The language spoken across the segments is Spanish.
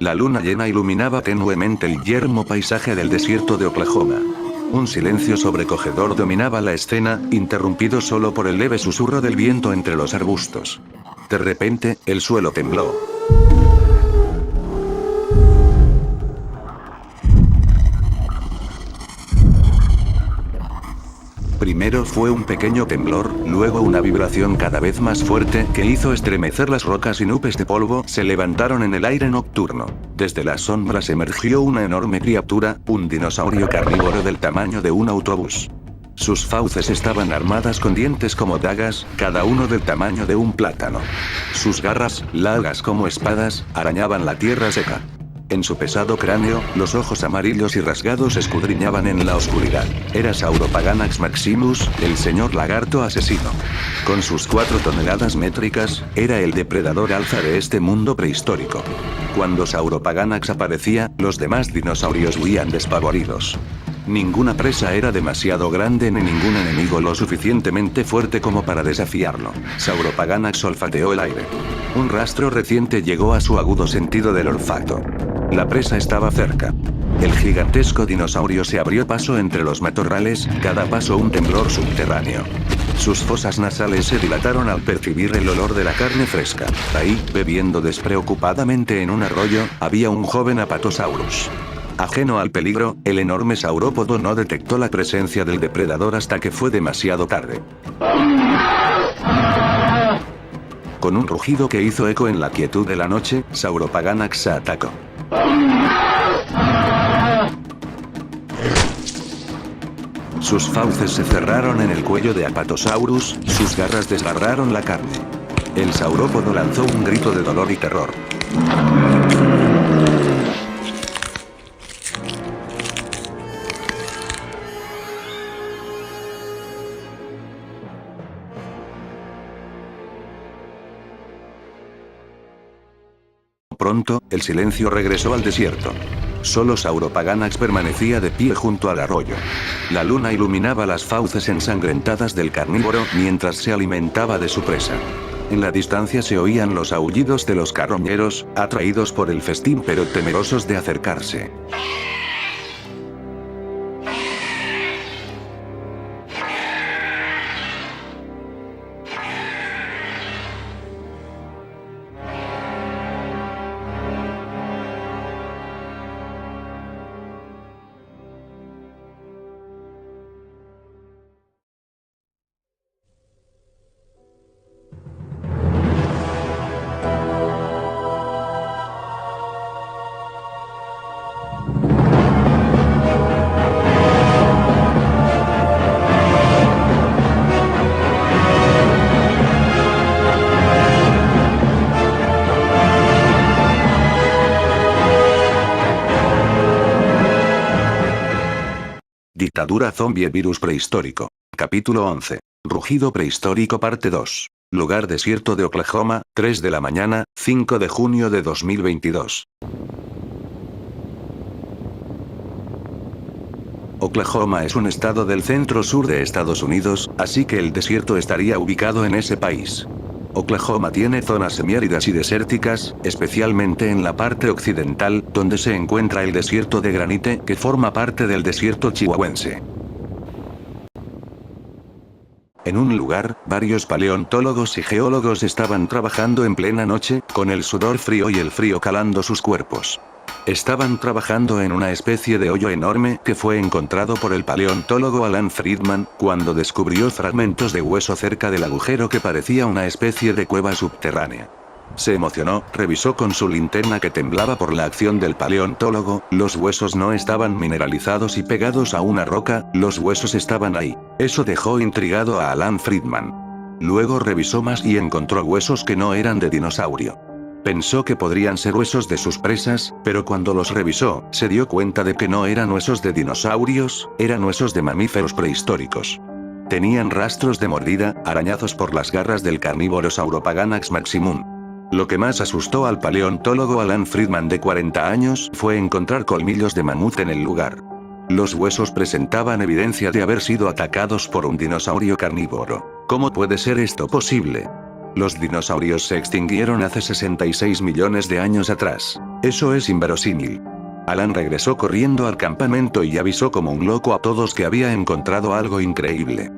La luna llena iluminaba tenuemente el yermo paisaje del desierto de Oklahoma. Un silencio sobrecogedor dominaba la escena, interrumpido solo por el leve susurro del viento entre los arbustos. De repente, el suelo tembló. Primero fue un pequeño temblor, luego una vibración cada vez más fuerte que hizo estremecer las rocas y nubes de polvo se levantaron en el aire nocturno. Desde las sombras emergió una enorme criatura, un dinosaurio carnívoro del tamaño de un autobús. Sus fauces estaban armadas con dientes como dagas, cada uno del tamaño de un plátano. Sus garras, largas como espadas, arañaban la tierra seca. En su pesado cráneo, los ojos amarillos y rasgados escudriñaban en la oscuridad. Era Sauropaganax Maximus, el señor lagarto asesino. Con sus 4 toneladas métricas, era el depredador alfa de este mundo prehistórico. Cuando Sauropaganax aparecía, los demás dinosaurios huían despavoridos. Ninguna presa era demasiado grande ni ningún enemigo lo suficientemente fuerte como para desafiarlo. Sauropaganax olfateó el aire. Un rastro reciente llegó a su agudo sentido del olfato. La presa estaba cerca. El gigantesco dinosaurio se abrió paso entre los matorrales, cada paso un temblor subterráneo. Sus fosas nasales se dilataron al percibir el olor de la carne fresca. Ahí, bebiendo despreocupadamente en un arroyo, había un joven Apatosaurus. Ajeno al peligro, el enorme saurópodo no detectó la presencia del depredador hasta que fue demasiado tarde. Con un rugido que hizo eco en la quietud de la noche, Sauropaganax atacó. Sus fauces se cerraron en el cuello de Apatosaurus, sus garras desgarraron la carne. El saurópodo lanzó un grito de dolor y terror. Pronto, el silencio regresó al desierto. Solo Sauropaganax permanecía de pie junto al arroyo. La luna iluminaba las fauces ensangrentadas del carnívoro mientras se alimentaba de su presa. En la distancia se oían los aullidos de los carroñeros, atraídos por el festín pero temerosos de acercarse. Dictadura zombie virus prehistórico. Capítulo 11. Rugido prehistórico parte 2. Lugar desierto de Oklahoma, 3 de la mañana, 5 de junio de 2022. Oklahoma es un estado del centro-sur de Estados Unidos, así que el desierto estaría ubicado en ese país. Oklahoma tiene zonas semiáridas y desérticas, especialmente en la parte occidental, donde se encuentra el desierto de Granite, que forma parte del desierto chihuahuense. En un lugar, varios paleontólogos y geólogos estaban trabajando en plena noche, con el sudor frío y el frío calando sus cuerpos. Estaban trabajando en una especie de hoyo enorme que fue encontrado por el paleontólogo Alan Friedman, cuando descubrió fragmentos de hueso cerca del agujero que parecía una especie de cueva subterránea. Se emocionó, revisó con su linterna que temblaba por la acción del paleontólogo, los huesos no estaban mineralizados y pegados a una roca, los huesos estaban ahí. Eso dejó intrigado a Alan Friedman. Luego revisó más y encontró huesos que no eran de dinosaurio. Pensó que podrían ser huesos de sus presas, pero cuando los revisó, se dio cuenta de que no eran huesos de dinosaurios, eran huesos de mamíferos prehistóricos. Tenían rastros de mordida, arañazos por las garras del carnívoro Sauropaganax maximum. Lo que más asustó al paleontólogo Alan Friedman de 40 años fue encontrar colmillos de mamut en el lugar. Los huesos presentaban evidencia de haber sido atacados por un dinosaurio carnívoro. ¿Cómo puede ser esto posible? Los dinosaurios se extinguieron hace 66 millones de años atrás. Eso es inverosímil. Alan regresó corriendo al campamento y avisó como un loco a todos que había encontrado algo increíble.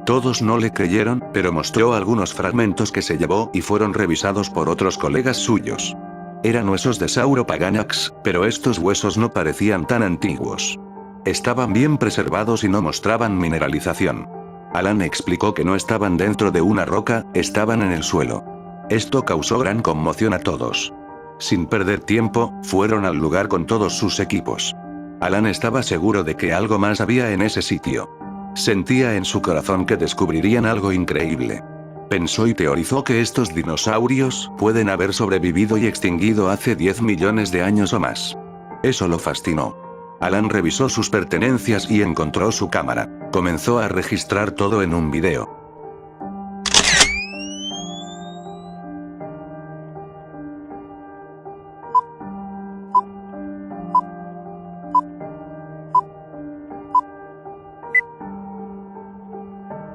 Todos no le creyeron, pero mostró algunos fragmentos que se llevó y fueron revisados por otros colegas suyos. Eran huesos de Sauropaganax, pero estos huesos no parecían tan antiguos. Estaban bien preservados y no mostraban mineralización. Alan explicó que no estaban dentro de una roca, estaban en el suelo. Esto causó gran conmoción a todos. Sin perder tiempo, fueron al lugar con todos sus equipos. Alan estaba seguro de que algo más había en ese sitio. Sentía en su corazón que descubrirían algo increíble. Pensó y teorizó que estos dinosaurios pueden haber sobrevivido y extinguido hace 10 millones de años o más. Eso lo fascinó. Alan revisó sus pertenencias y encontró su cámara. Comenzó a registrar todo en un video.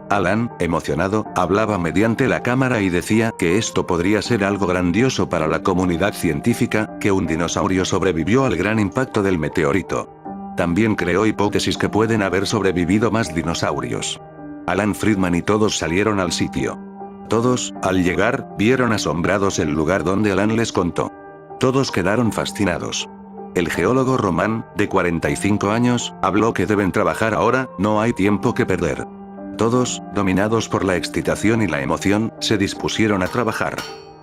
Alan, emocionado, hablaba mediante la cámara y decía que esto podría ser algo grandioso para la comunidad científica, que un dinosaurio sobrevivió al gran impacto del meteorito. También creó hipótesis que pueden haber sobrevivido más dinosaurios. Alan Friedman y todos salieron al sitio. Todos, al llegar, vieron asombrados el lugar donde Alan les contó. Todos quedaron fascinados. El geólogo Roman, de 45 años, habló que deben trabajar ahora, no hay tiempo que perder. Todos, dominados por la excitación y la emoción, se dispusieron a trabajar.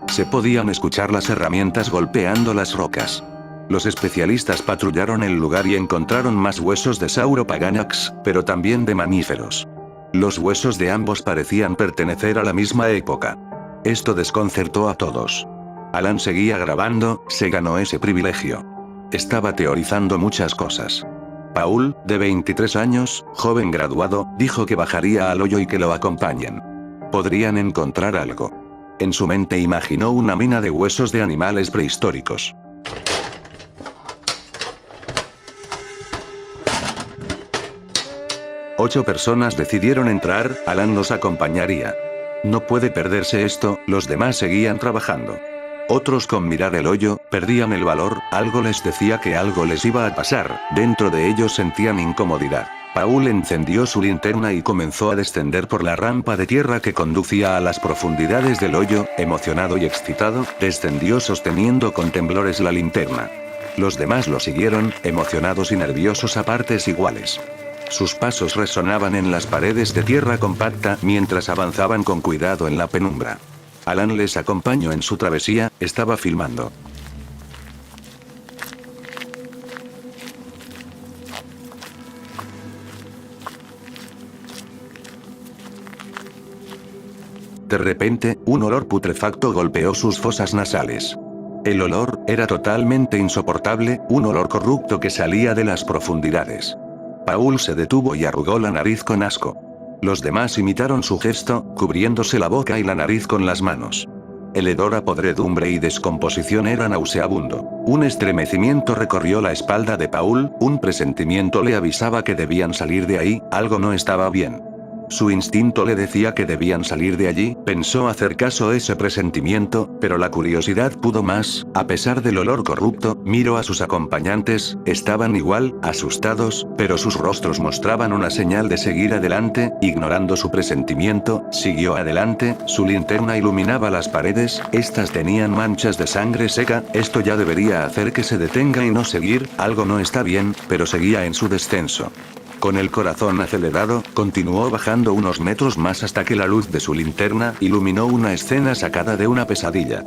Se podían escuchar las herramientas golpeando las rocas. Los especialistas patrullaron el lugar y encontraron más huesos de Sauropaganax, pero también de mamíferos. Los huesos de ambos parecían pertenecer a la misma época. Esto desconcertó a todos. Alan seguía grabando, se ganó ese privilegio. Estaba teorizando muchas cosas. Paul, de 23 años, joven graduado, dijo que bajaría al hoyo y que lo acompañen. Podrían encontrar algo. En su mente imaginó una mina de huesos de animales prehistóricos. Ocho personas decidieron entrar, Alan los acompañaría. No puede perderse esto, los demás seguían trabajando. Otros con mirar el hoyo, perdían el valor, algo les decía que algo les iba a pasar, dentro de ellos sentían incomodidad. Paul encendió su linterna y comenzó a descender por la rampa de tierra que conducía a las profundidades del hoyo, emocionado y excitado, descendió sosteniendo con temblores la linterna. Los demás lo siguieron, emocionados y nerviosos a partes iguales. Sus pasos resonaban en las paredes de tierra compacta mientras avanzaban con cuidado en la penumbra. Alan les acompañó en su travesía, estaba filmando. De repente, un olor putrefacto golpeó sus fosas nasales. El olor era totalmente insoportable, un olor corrupto que salía de las profundidades. Paul se detuvo y arrugó la nariz con asco. Los demás imitaron su gesto, cubriéndose la boca y la nariz con las manos. El hedor a podredumbre y descomposición era nauseabundo. Un estremecimiento recorrió la espalda de Paul, un presentimiento le avisaba que debían salir de ahí, algo no estaba bien. Su instinto le decía que debían salir de allí, pensó hacer caso a ese presentimiento, pero la curiosidad pudo más, a pesar del olor corrupto, miró a sus acompañantes, estaban igual, asustados, pero sus rostros mostraban una señal de seguir adelante, ignorando su presentimiento, siguió adelante, su linterna iluminaba las paredes, estas tenían manchas de sangre seca, esto ya debería hacer que se detenga y no seguir, algo no está bien, pero seguía en su descenso. Con el corazón acelerado, continuó bajando unos metros más hasta que la luz de su linterna iluminó una escena sacada de una pesadilla.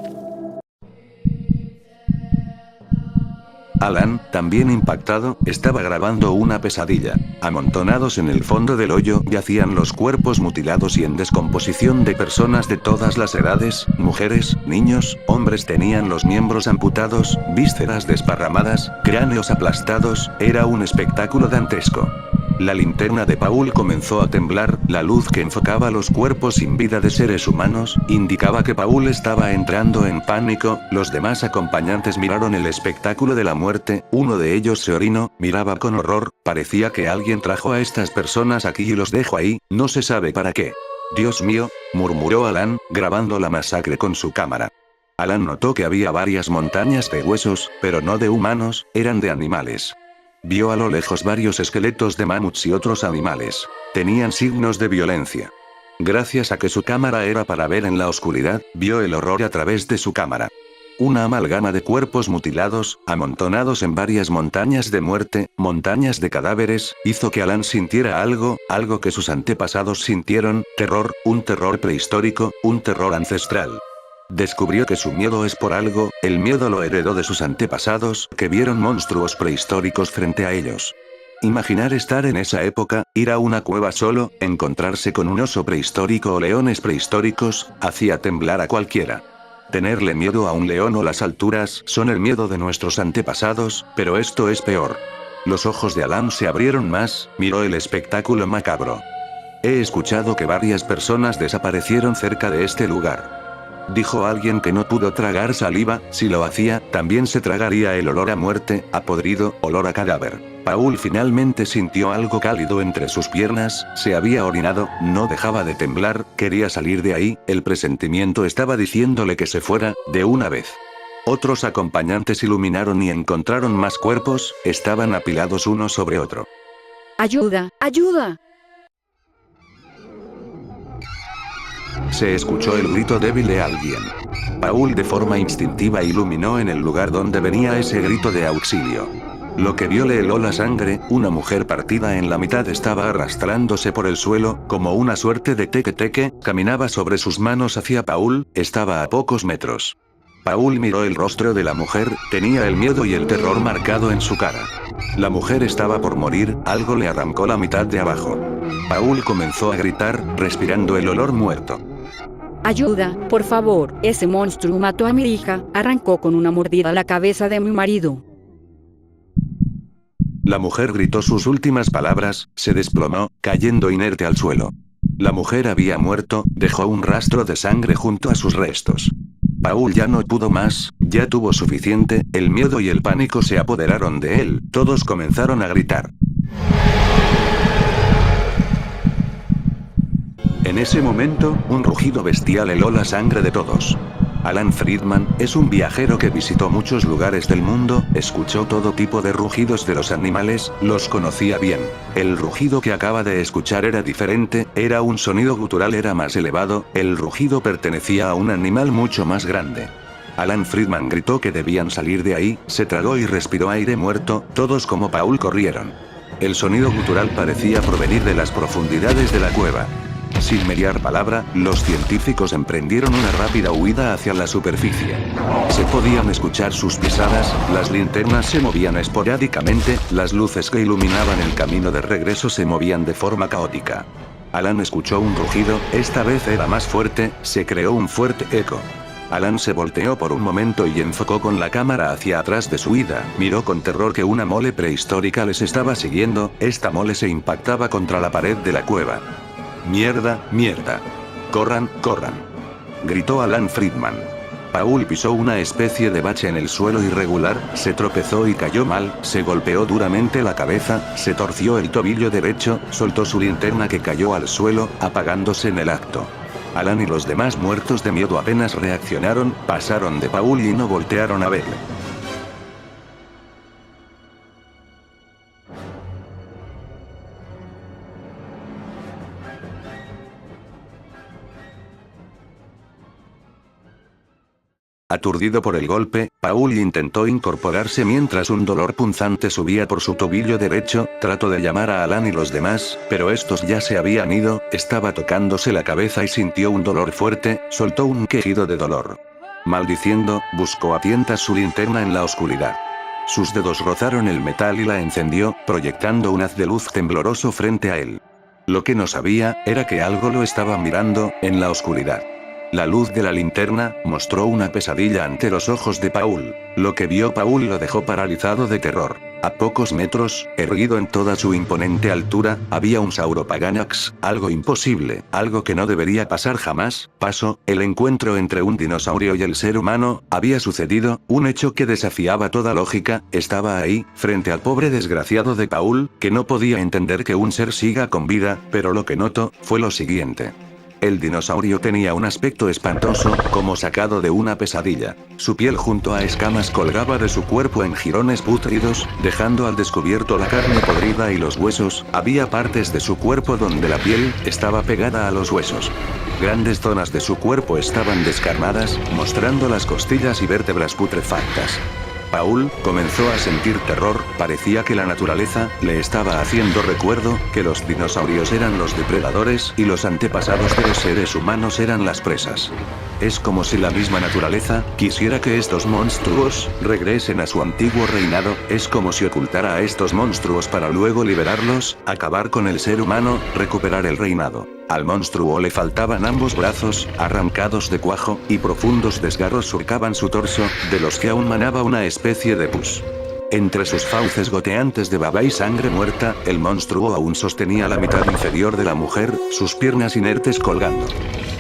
Alan, también impactado, estaba grabando una pesadilla. Amontonados en el fondo del hoyo yacían los cuerpos mutilados y en descomposición de personas de todas las edades, mujeres, niños, hombres tenían los miembros amputados, vísceras desparramadas, cráneos aplastados, era un espectáculo dantesco. La linterna de Paul comenzó a temblar, la luz que enfocaba los cuerpos sin vida de seres humanos, indicaba que Paul estaba entrando en pánico, los demás acompañantes miraron el espectáculo de la muerte, uno de ellos se orinó, miraba con horror, parecía que alguien trajo a estas personas aquí y los dejó ahí, no se sabe para qué. Dios mío, murmuró Alan, grabando la masacre con su cámara. Alan notó que había varias montañas de huesos, pero no de humanos, eran de animales. Vio a lo lejos varios esqueletos de mamuts y otros animales. Tenían signos de violencia. Gracias a que su cámara era para ver en la oscuridad, vio el horror a través de su cámara. Una amalgama de cuerpos mutilados, amontonados en varias montañas de muerte, montañas de cadáveres, hizo que Alan sintiera algo que sus antepasados sintieron, terror, un terror prehistórico, un terror ancestral. Descubrió que su miedo es por algo, el miedo lo heredó de sus antepasados, que vieron monstruos prehistóricos frente a ellos. Imaginar estar en esa época, ir a una cueva solo, encontrarse con un oso prehistórico o leones prehistóricos, hacía temblar a cualquiera. Tenerle miedo a un león o las alturas son el miedo de nuestros antepasados, pero esto es peor. Los ojos de Alan se abrieron más, miró el espectáculo macabro. He escuchado que varias personas desaparecieron cerca de este lugar. Dijo alguien que no pudo tragar saliva, si lo hacía, también se tragaría el olor a muerte, a podrido, olor a cadáver. Paul finalmente sintió algo cálido entre sus piernas, se había orinado, no dejaba de temblar, quería salir de ahí, el presentimiento estaba diciéndole que se fuera, de una vez. Otros acompañantes iluminaron y encontraron más cuerpos, estaban apilados uno sobre otro. ¡Ayuda! ¡Ayuda! Se escuchó el grito débil de alguien. Paul de forma instintiva iluminó en el lugar donde venía ese grito de auxilio. Lo que vio le heló la sangre, una mujer partida en la mitad estaba arrastrándose por el suelo, como una suerte de teque-teque, caminaba sobre sus manos hacia Paul, estaba a pocos metros. Paul miró el rostro de la mujer, tenía el miedo y el terror marcado en su cara. La mujer estaba por morir, algo le arrancó la mitad de abajo. Paul comenzó a gritar, respirando el olor muerto. ¡Ayuda, por favor! Ese monstruo mató a mi hija, arrancó con una mordida la cabeza de mi marido. La mujer gritó sus últimas palabras, se desplomó, cayendo inerte al suelo. La mujer había muerto, dejó un rastro de sangre junto a sus restos. Paul ya no pudo más, ya tuvo suficiente, el miedo y el pánico se apoderaron de él, todos comenzaron a gritar. En ese momento, un rugido bestial heló la sangre de todos. Alan Friedman, es un viajero que visitó muchos lugares del mundo, escuchó todo tipo de rugidos de los animales, los conocía bien. El rugido que acaba de escuchar era diferente, era un sonido gutural, era más elevado, el rugido pertenecía a un animal mucho más grande. Alan Friedman gritó que debían salir de ahí, se tragó y respiró aire muerto, todos como Paul corrieron. El sonido gutural parecía provenir de las profundidades de la cueva. Sin mediar palabra, los científicos emprendieron una rápida huida hacia la superficie. Se podían escuchar sus pisadas, las linternas se movían esporádicamente, las luces que iluminaban el camino de regreso se movían de forma caótica. Alan escuchó un rugido, esta vez era más fuerte, se creó un fuerte eco. Alan se volteó por un momento y enfocó con la cámara hacia atrás de su huida, miró con terror que una mole prehistórica les estaba siguiendo, esta mole se impactaba contra la pared de la cueva. ¡Mierda, mierda! ¡Corran, corran!, gritó Alan Friedman. Paul pisó una especie de bache en el suelo irregular, se tropezó y cayó mal, se golpeó duramente la cabeza, se torció el tobillo derecho, soltó su linterna que cayó al suelo, apagándose en el acto. Alan y los demás muertos de miedo apenas reaccionaron, pasaron de Paul y no voltearon a verle. Aturdido por el golpe, Paul intentó incorporarse mientras un dolor punzante subía por su tobillo derecho, trató de llamar a Alan y los demás, pero estos ya se habían ido, estaba tocándose la cabeza y sintió un dolor fuerte, soltó un quejido de dolor. Maldiciendo, buscó a tientas su linterna en la oscuridad. Sus dedos rozaron el metal y la encendió, proyectando un haz de luz tembloroso frente a él. Lo que no sabía, era que algo lo estaba mirando, en la oscuridad. La luz de la linterna mostró una pesadilla ante los ojos de Paul. Lo que vio Paul lo dejó paralizado de terror. A pocos metros, erguido en toda su imponente altura, había un Sauropaganax, algo imposible, algo que no debería pasar jamás, pasó, el encuentro entre un dinosaurio y el ser humano, había sucedido, un hecho que desafiaba toda lógica, estaba ahí, frente al pobre desgraciado de Paul, que no podía entender que un ser siga con vida, pero lo que notó, fue lo siguiente. El dinosaurio tenía un aspecto espantoso, como sacado de una pesadilla. Su piel junto a escamas colgaba de su cuerpo en jirones pútridos, dejando al descubierto la carne podrida y los huesos. Había partes de su cuerpo donde la piel estaba pegada a los huesos. Grandes zonas de su cuerpo estaban descarnadas, mostrando las costillas y vértebras putrefactas. Paul comenzó a sentir terror, parecía que la naturaleza le estaba haciendo recuerdo que los dinosaurios eran los depredadores y los antepasados de los seres humanos eran las presas. Es como si la misma naturaleza quisiera que estos monstruos regresen a su antiguo reinado, es como si ocultara a estos monstruos para luego liberarlos, acabar con el ser humano, recuperar el reinado. Al monstruo le faltaban ambos brazos, arrancados de cuajo, y profundos desgarros surcaban su torso, de los que aún manaba una especie de pus. Entre sus fauces goteantes de baba y sangre muerta, el monstruo aún sostenía la mitad inferior de la mujer, sus piernas inertes colgando.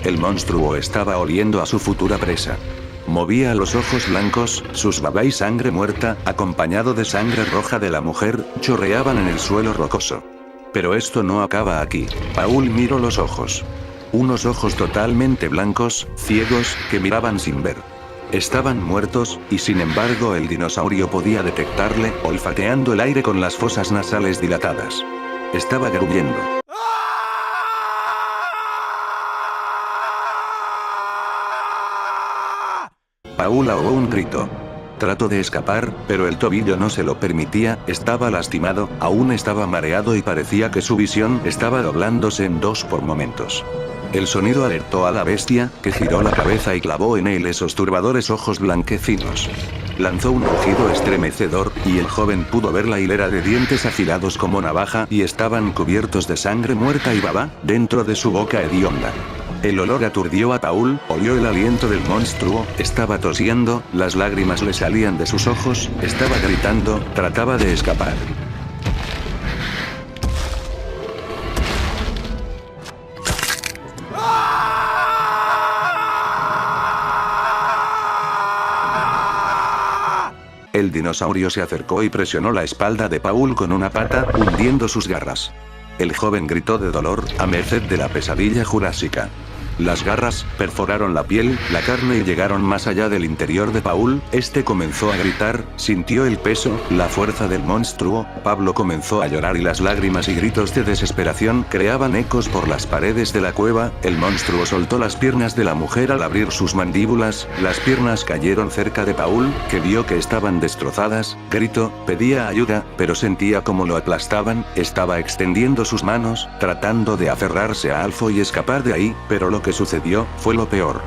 El monstruo estaba oliendo a su futura presa. Movía los ojos blancos, sus baba y sangre muerta, acompañado de sangre roja de la mujer, chorreaban en el suelo rocoso. Pero esto no acaba aquí. Paul miró los ojos. Unos ojos totalmente blancos, ciegos, que miraban sin ver. Estaban muertos, y sin embargo el dinosaurio podía detectarle, olfateando el aire con las fosas nasales dilatadas. Estaba gruñendo. Paul ahogó un grito. Trató de escapar, pero el tobillo no se lo permitía, estaba lastimado, aún estaba mareado y parecía que su visión estaba doblándose en dos por momentos. El sonido alertó a la bestia, que giró la cabeza y clavó en él esos turbadores ojos blanquecinos. Lanzó un rugido estremecedor, y el joven pudo ver la hilera de dientes afilados como navaja y estaban cubiertos de sangre muerta y baba, dentro de su boca hedionda. El olor aturdió a Paul, olió el aliento del monstruo, estaba tosiendo, las lágrimas le salían de sus ojos, estaba gritando, trataba de escapar. El dinosaurio se acercó y presionó la espalda de Paul con una pata, hundiendo sus garras. El joven gritó de dolor, a merced de la pesadilla jurásica. Las garras perforaron la piel, la carne y llegaron más allá del interior de Paul. Este comenzó a gritar, sintió el peso, la fuerza del monstruo. Pablo comenzó a llorar y las lágrimas y gritos de desesperación creaban ecos por las paredes de la cueva. El monstruo soltó las piernas de la mujer al abrir sus mandíbulas, las piernas cayeron cerca de Paul, que vio que estaban destrozadas. Gritó, pedía ayuda, pero sentía como lo aplastaban, estaba extendiendo sus manos, tratando de aferrarse a Alfo y escapar de ahí, pero lo que sucedió fue lo peor.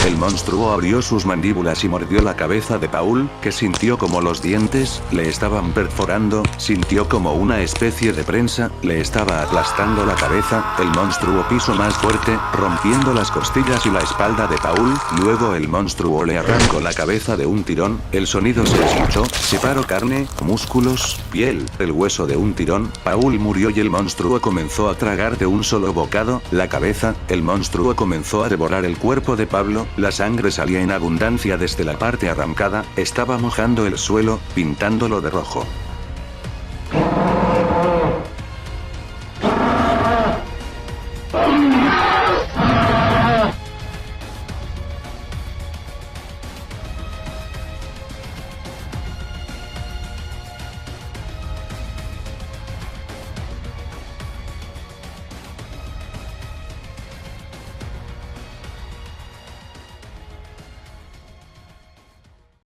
El monstruo abrió sus mandíbulas y mordió la cabeza de Paul, que sintió como los dientes le estaban perforando, sintió como una especie de prensa le estaba aplastando la cabeza. El monstruo pisó más fuerte, rompiendo las costillas y la espalda de Paul. Luego el monstruo le arrancó la cabeza de un tirón. El sonido se escuchó, separó carne, músculos, piel, el hueso de un tirón. Paul murió y el monstruo comenzó a tragar de un solo bocado la cabeza. El monstruo comenzó a devorar el cuerpo de Pablo. La sangre salía en abundancia desde la parte arrancada, estaba mojando el suelo, pintándolo de rojo.